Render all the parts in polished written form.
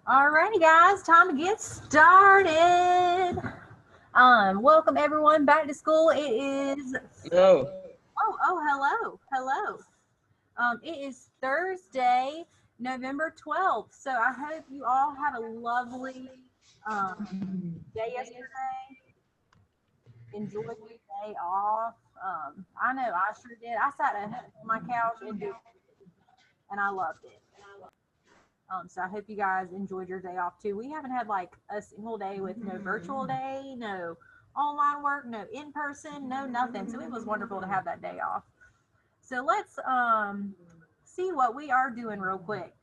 Alrighty, guys, time to get started. Welcome everyone back to school. It is No. hello. It is Thursday, November 12th. So I hope you all had a lovely day yesterday. Enjoyed your day off. I know I sure did. I sat at home on my couch and I loved it. So I hope you guys enjoyed your day off too. We haven't had like a single day with no virtual day, no online work, no in person, no nothing. So it was wonderful to have that day off. So let's see what we are doing real quick.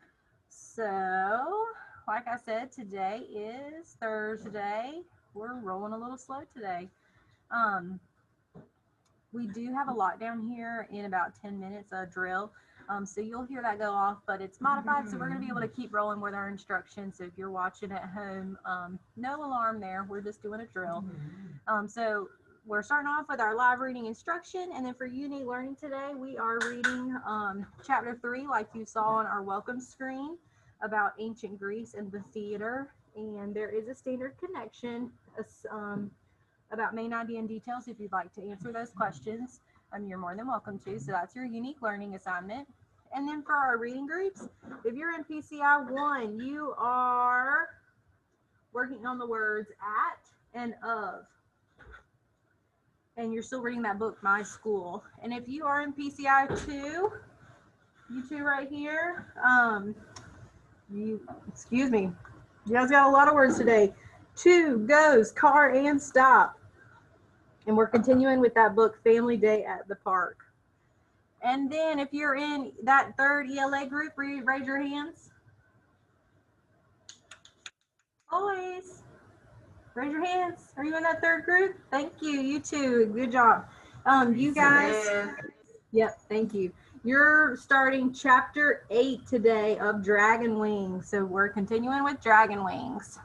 So, like I said, today is Thursday. We're rolling a little slow today. Um, we do have a lockdown here in about 10 minutes, a drill. So you'll hear that go off, but it's modified, so we're going to be able to keep rolling with our instructions. So if you're watching at home, no alarm there. We're just doing a drill. So we're starting off with our live reading instruction, and then for Unique Learning today, we are reading chapter 3, like you saw on our welcome screen, about ancient Greece and the theater. And there is a standard connection about main idea and details. If you'd like to answer those questions, you're more than welcome to. So that's your unique learning assignment. And then for our reading groups, if you're in PCI 1, you are working on the words at and of. And you're still reading that book, My School. And if you are in PCI 2, you two right here, excuse me, you guys got a lot of words today. 2, goes, car, and stop. And we're continuing with that book, Family Day at the Park. And then if you're in that third ELA group, raise your hands. Always. Raise your hands. Are you in that third group? Thank you. You too. Good job. You guys. Yep. Thank you. You're starting chapter 8 today of Dragon Wings. So we're continuing with Dragon Wings.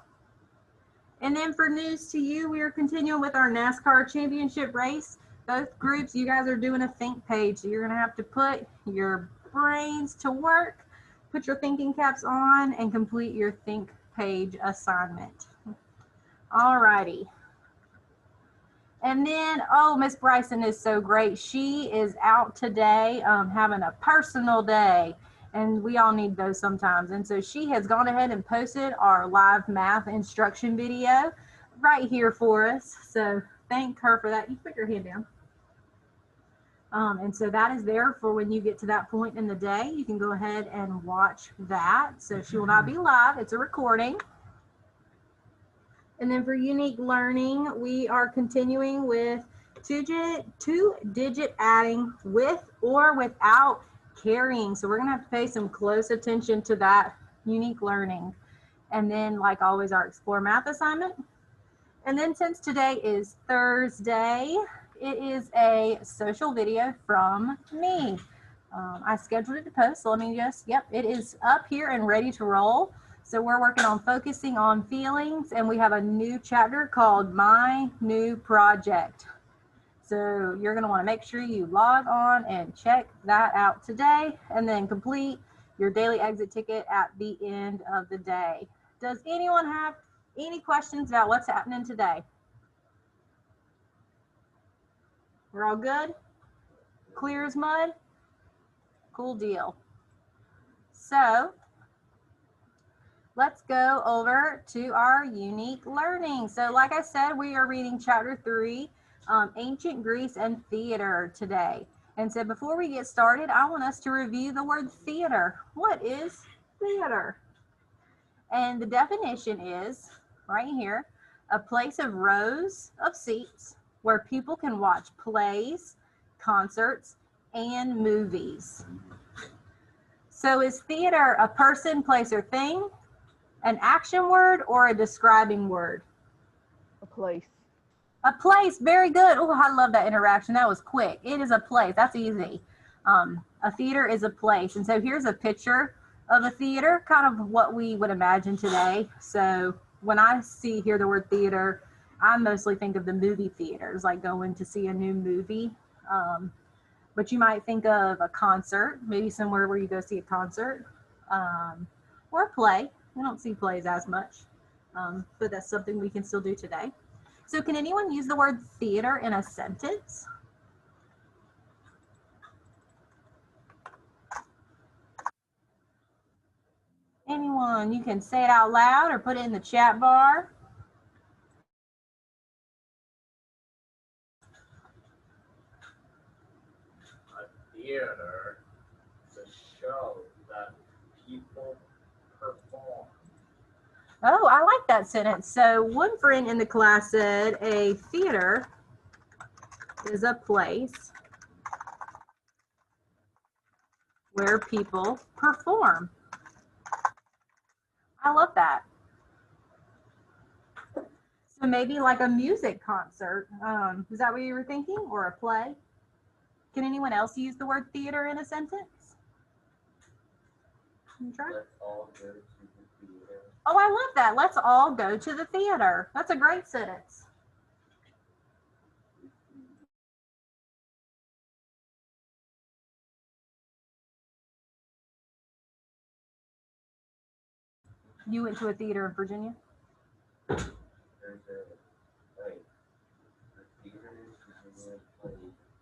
And then for news to you, we are continuing with our NASCAR championship race. Both groups, you guys are doing a think page. So you're going to have to put your brains to work, put your thinking caps on, and complete your think page assignment. All righty. And then, oh, Miss Bryson is so great. She is out today having a personal day. And we all need those sometimes. And so she has gone ahead and posted our live math instruction video right here for us. So thank her for that. You put your hand down. And so that is there for when you get to that point in the day. You can go ahead and watch that. So she will not be live. It's a recording. And then for unique learning, we are continuing with two-digit adding with or without carrying. So we're going to have to pay some close attention to that unique learning. And then, like always, our Explore Math assignment. And then since today is Thursday, it is a social video from me. I scheduled it to post, so let me just, yep, it is up here and ready to roll. So we're working on focusing on feelings, and we have a new chapter called My New Project. So you're going to want to make sure you log on and check that out today, and then complete your daily exit ticket at the end of the day. Does anyone have any questions about what's happening today? We're all good? Clear as mud? Cool deal. So let's go over to our unique learning. So like I said, we are reading chapter 3, Ancient Greece and Theater today. And so before we get started, I want us to review the word theater. What is theater? And the definition is, right here, a place of rows of seats where people can watch plays, concerts, and movies. So is theater a person, place, or thing, an action word, or a describing word? A place. A place, very good. Oh, I love that interaction. That was quick. It is a place. That's easy. A theater is a place. And so here's a picture of a theater, kind of what we would imagine today. So when I hear the word theater, I mostly think of the movie theaters, like going to see a new movie. But you might think of a concert, maybe somewhere where you go see a concert, or a play. We don't see plays as much, but that's something we can still do today. So can anyone use the word theater in a sentence? Anyone? You can say it out loud or put it in the chat bar. A theater is a show that people perform. Oh, I like that sentence. So one friend in the class said a theater is a place where people perform. I love that. So maybe like a music concert. Is that what you were thinking? Or a play? Can anyone else use the word theater in a sentence? Can you try? Let's all go to the theater. Oh, I love that. Let's all go to the theater. That's a great sentence. You went to a theater in Virginia? There's a like the theater in Virginia plays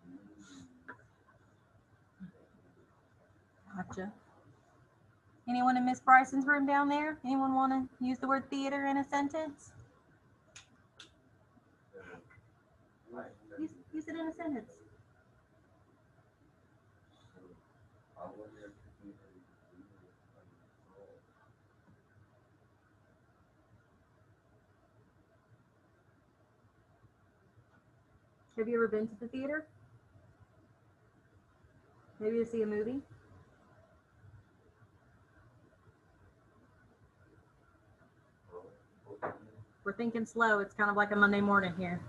movies. Gotcha. Anyone in Miss Bryson's room down there? Anyone want to use the word theater in a sentence? Use it in a sentence. I wonder if the theater in Virginia plays. Have you ever been to the theater? Maybe to see a movie? We're thinking slow. It's kind of like a Monday morning here.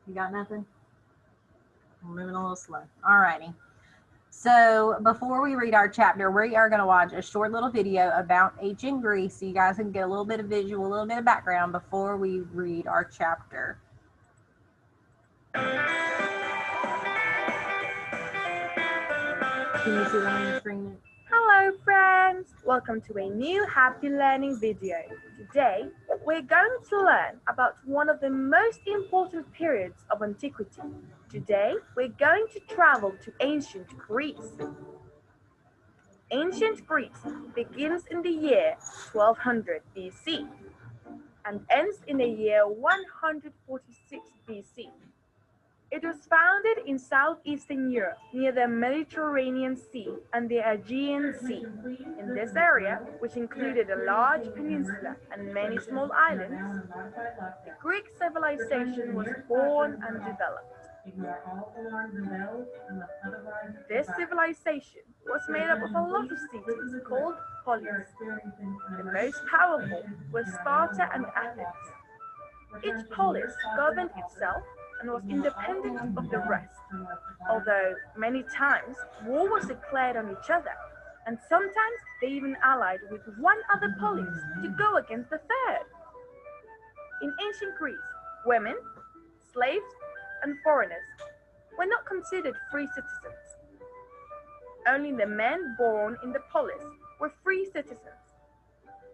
You got nothing? We're moving a little slow. All righty. So before we read our chapter, we are going to watch a short little video about ancient Greece so you guys can get a little bit of visual, a little bit of background before we read our chapter. Can you see that on the screen? Hello friends! Welcome to a new Happy Learning video. Today, we're going to learn about one of the most important periods of antiquity. Today, we're going to travel to ancient Greece. Ancient Greece begins in the year 1200 BC and ends in the year 146 BC. It was founded in southeastern Europe near the Mediterranean Sea and the Aegean Sea. In this area, which included a large peninsula and many small islands, the Greek civilization was born and developed. This civilization was made up of a lot of cities called polis. The most powerful were Sparta and Athens. Each polis governed itself and was independent of the rest, although many times war was declared on each other, and sometimes they even allied with one other polis to go against the third. In ancient Greece, women, slaves, and foreigners were not considered free citizens. Only the men born in the polis were free citizens,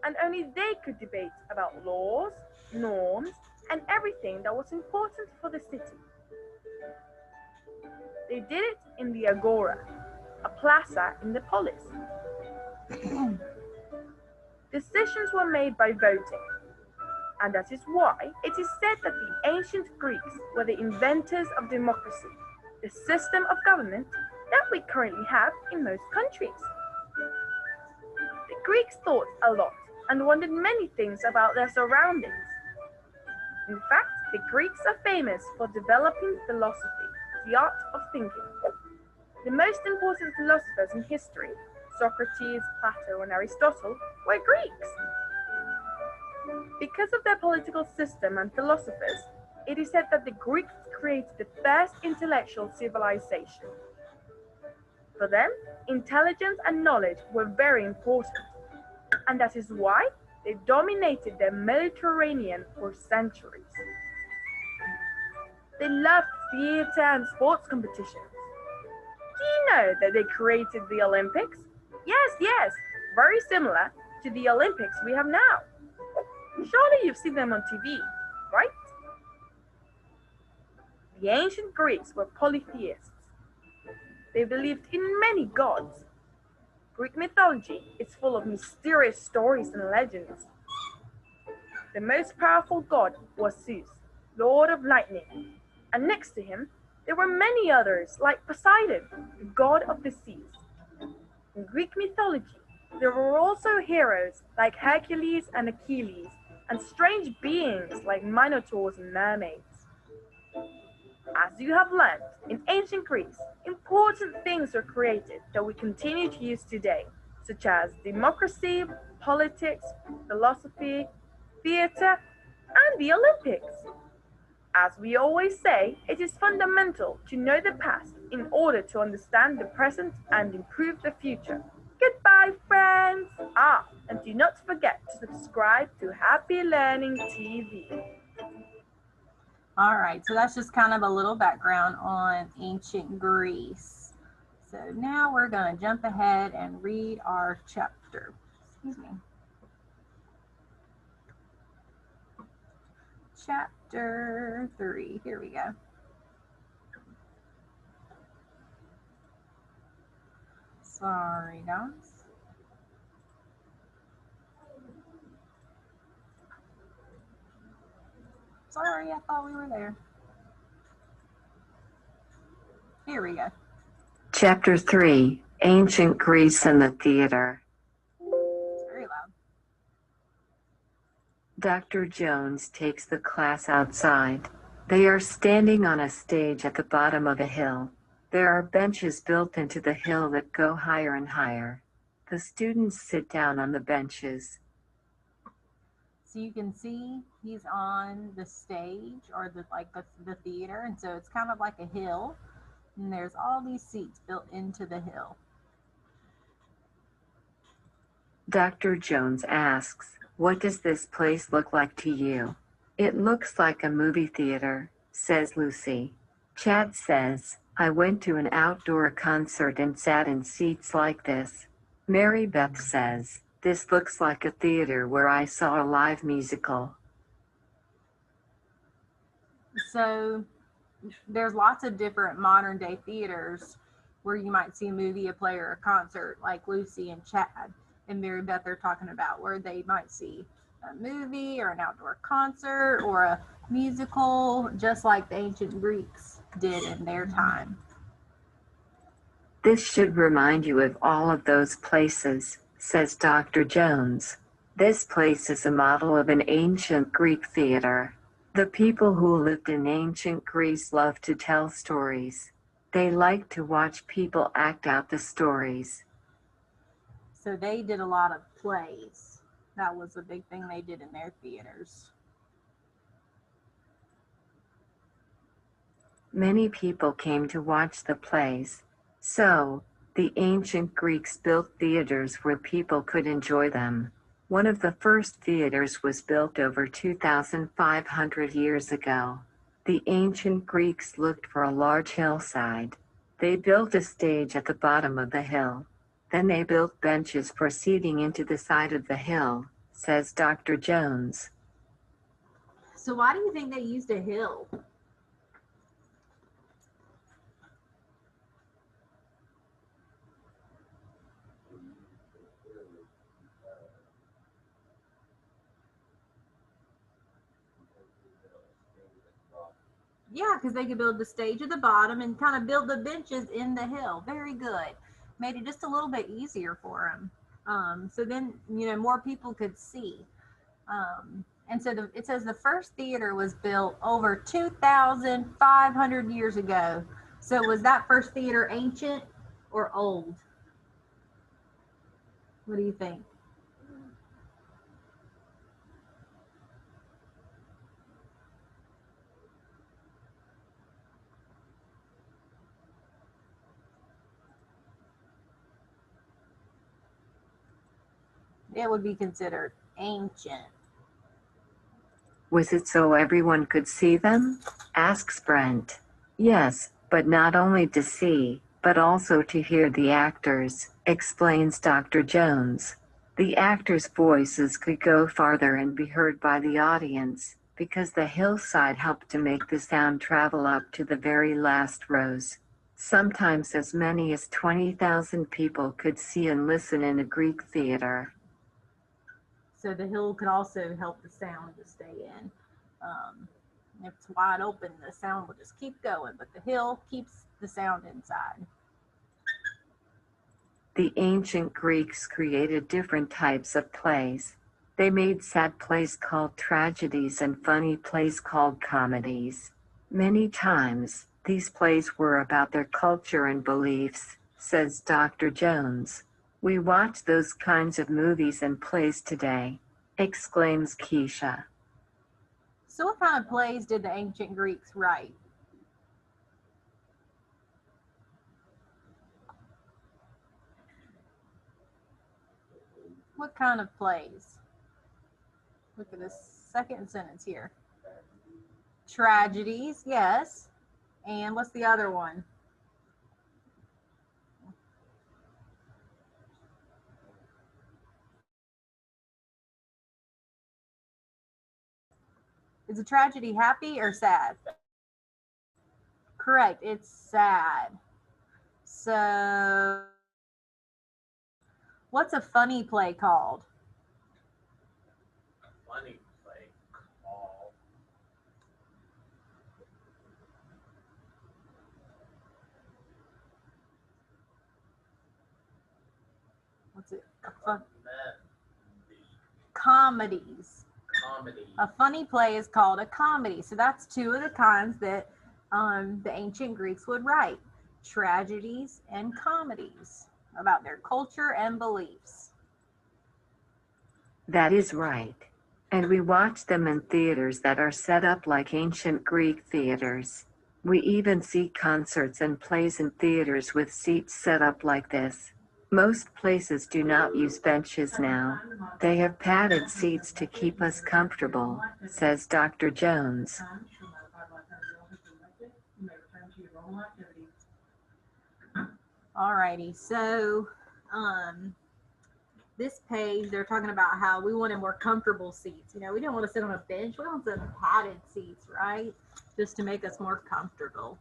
and only they could debate about laws, norms, and everything that was important for the city. They did it in the Agora, a plaza in the polis. Decisions were made by voting, and that is why it is said that the ancient Greeks were the inventors of democracy, the system of government that we currently have in most countries. The Greeks thought a lot and wondered many things about their surroundings. In fact, the Greeks are famous for developing philosophy, the art of thinking. The most important philosophers in history, Socrates, Plato, and Aristotle, were Greeks. Because of their political system and philosophers, it is said that the Greeks created the first intellectual civilization. For them, intelligence and knowledge were very important, and that is why they dominated the Mediterranean for centuries. They loved theater and sports competitions. Do you know that they created the Olympics? Yes, very similar to the Olympics we have now. Surely you've seen them on TV, right? The ancient Greeks were polytheists. They believed in many gods. Greek mythology is full of mysterious stories and legends. The most powerful god was Zeus, lord of lightning, and next to him there were many others like Poseidon, the god of the seas. In Greek mythology, there were also heroes like Hercules and Achilles, and strange beings like minotaurs and mermaids. As you have learned, in ancient Greece, important things were created that we continue to use today, such as democracy, politics, philosophy, theater, and the Olympics. As we always say, it is fundamental to know the past in order to understand the present and improve the future. Goodbye, friends! And do not forget to subscribe to Happy Learning TV. All right, so that's just kind of a little background on ancient Greece. So now we're going to jump ahead and read our chapter. Excuse me. Chapter 3. Here we go. Sorry, guys. Sorry, I thought we were there. Here we go. Chapter 3, Ancient Greece and the Theater. It's very loud. Dr. Jones takes the class outside. They are standing on a stage at the bottom of a hill. There are benches built into the hill that go higher and higher. The students sit down on the benches. So you can see he's on the stage or the theater, and so it's kind of like a hill, and there's all these seats built into the hill. Dr. Jones asks, "What does this place look like to you?" "It looks like a movie theater," says Lucy. Chad says, "I went to an outdoor concert and sat in seats like this." Mary Beth says, "This looks like a theater where I saw a live musical." So there's lots of different modern day theaters where you might see a movie, a play, or a concert, like Lucy and Chad and Mary Beth are talking about, where they might see a movie or an outdoor concert or a musical, just like the ancient Greeks did in their time. "This should remind you of all of those places," says Dr. Jones. "This place is a model of an ancient Greek theater. The people who lived in ancient Greece loved to tell stories. They liked to watch people act out the stories." So they did a lot of plays. That was a big thing they did in their theaters. Many people came to watch the plays. So, the ancient Greeks built theaters where people could enjoy them. One of the first theaters was built over 2,500 years ago. The ancient Greeks looked for a large hillside. They built a stage at the bottom of the hill. Then they built benches for seating into the side of the hill, says Dr. Jones. So why do you think they used a hill? Yeah, because they could build the stage at the bottom and kind of build the benches in the hill. Very good. Made it just a little bit easier for them. So then, more people could see. And so it says the first theater was built over 2,500 years ago. So was that first theater ancient or old? What do you think? It would be considered ancient. Was it so everyone could see them? Asks Brent. Yes, but not only to see, but also to hear the actors, explains Dr. Jones. The actors' voices could go farther and be heard by the audience, because the hillside helped to make the sound travel up to the very last rows. Sometimes as many as 20,000 people could see and listen in a Greek theater. So the hill could also help the sound to stay in. If it's wide open, the sound will just keep going, but the hill keeps the sound inside. The ancient Greeks created different types of plays. They made sad plays called tragedies and funny plays called comedies. Many times, these plays were about their culture and beliefs, says Dr. Jones. We watch those kinds of movies and plays today, exclaims Keisha. So what kind of plays did the ancient Greeks write? What kind of plays? Look at this second sentence here. Tragedies, yes. And what's the other one? Is a tragedy happy or sad? Correct, it's sad. So, what's a funny play called? Funny play called. What's it? A fun Comedy. comedies. Comedy. A funny play is called a comedy. So that's two of the kinds that the ancient Greeks would write. Tragedies and comedies about their culture and beliefs. That is right. And we watch them in theaters that are set up like ancient Greek theaters. We even see concerts and plays in theaters with seats set up like this. Most places do not use benches now. They have padded seats to keep us comfortable, says Dr. Jones. Alrighty, so this page, they're talking about how we wanted more comfortable seats. You know, we didn't want to sit on a bench. We want some padded seats, right? Just to make us more comfortable.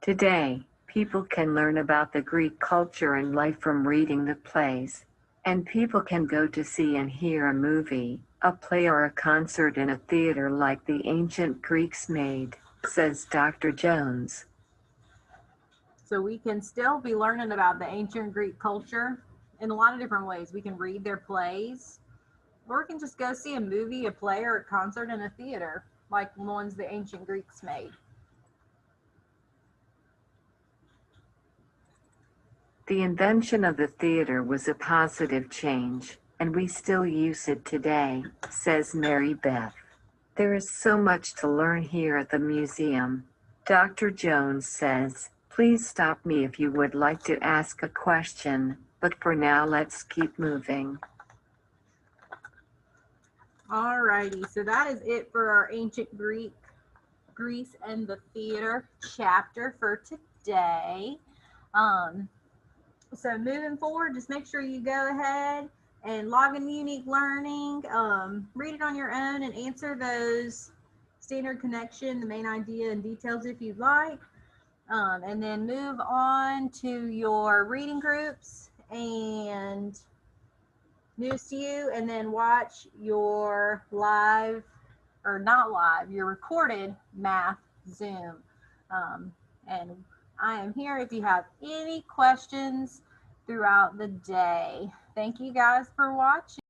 Today, people can learn about the Greek culture and life from reading the plays. And people can go to see and hear a movie, a play or a concert in a theater like the ancient Greeks made, says Dr. Jones. So we can still be learning about the ancient Greek culture in a lot of different ways. We can read their plays, or we can just go see a movie, a play, or a concert in a theater, like the ones the ancient Greeks made. The invention of the theater was a positive change, and we still use it today, says Mary Beth. There is so much to learn here at the museum. Dr. Jones says, please stop me if you would like to ask a question, but for now let's keep moving. Alrighty, so that is it for our ancient Greece and the theater chapter for today. So moving forward, just make sure you go ahead and log in Unique Learning, read it on your own and answer those standard connection, the main idea and details if you'd like. And then move on to your reading groups and News to You, and then watch your live, or not live, your recorded math Zoom. And I am here if you have any questions throughout the day. Thank you guys for watching.